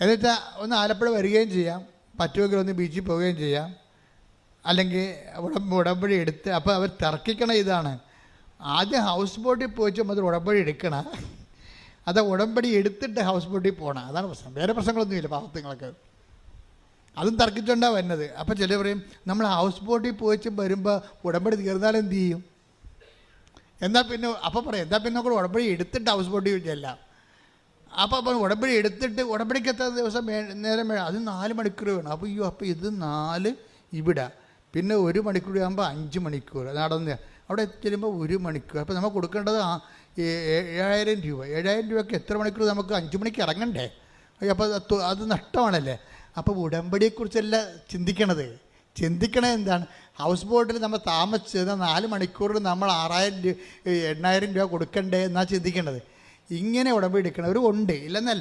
എന്നിട്ട് ഒന്ന് ആലപ്പുഴ വരികയും ചെയ്യാം, പറ്റുമെങ്കിൽ ഒന്ന് ബീച്ചിൽ പോവുകയും ചെയ്യാം, അല്ലെങ്കിൽ ഉടമ്പടി എടുത്ത്. അപ്പോൾ അവർ തർക്കിക്കണ ഇതാണ്, ആദ്യം ഹൗസ് ബോട്ടിൽ പോയിച്ചും അത് ഉടമ്പടി എടുക്കണം, അത് ഉടമ്പടി എടുത്തിട്ട് ഹൗസ് ബോട്ടിൽ പോകണം. അതാണ് പ്രശ്നം, വേറെ പ്രശ്നങ്ങളൊന്നുമില്ല പാവത്തുങ്ങൾക്ക്. അതും തർക്കിച്ചുകൊണ്ടാണ് വരുന്നത്. അപ്പോൾ ചിലർ പറയും നമ്മൾ ഹൗസ് ബോട്ടിൽ പോയിച്ചും വരുമ്പോൾ ഉടമ്പടി തീർന്നാൽ എന്ത് ചെയ്യും? എന്നാൽ പിന്നെ അപ്പോൾ പറയാം എന്നാൽ പിന്നെ നമുക്ക് ഉടമ്പടി എടുത്തിട്ട് ഹൗസ് ബോട്ടിൽ ചെല്ലാം. അപ്പോൾ ഉടമ്പടി എടുത്തിട്ട് ഉടമ്പടിക്ക് എത്ര ദിവസം നേരം വേണം? അത് 4 മണിക്കൂർ വേണം. അപ്പോൾ അപ്പോൾ ഇത് 4 ഇവിടെ, പിന്നെ 1 മണിക്കൂർ ആകുമ്പോൾ 5 മണിക്കൂർ നടന്ന് അവിടെ ചെല്ലുമ്പോൾ 1 മണിക്കൂർ. അപ്പോൾ നമ്മൾ കൊടുക്കേണ്ടത് 7,000 രൂപ. 7,000 രൂപയ്ക്ക് എത്ര മണിക്കൂർ? നമുക്ക് 5 മണിക്ക് ഇറങ്ങണ്ടേ? അപ്പോൾ അത് നഷ്ടമാണല്ലേ. അപ്പോൾ ഉടമ്പടിയെക്കുറിച്ചല്ല ചിന്തിക്കണത് എന്താണ്? ഹൗസ് ബോട്ടിൽ നമ്മൾ താമസിച്ചത് 4 മണിക്കൂറിൽ നമ്മൾ 6,000 8,000 രൂപ കൊടുക്കണ്ടേ എന്നാണ് ചിന്തിക്കേണ്ടത്. ഇങ്ങനെ ഉടമ്പടി എടുക്കണവരും ഉണ്ട്, ഇല്ലെന്നല്ല.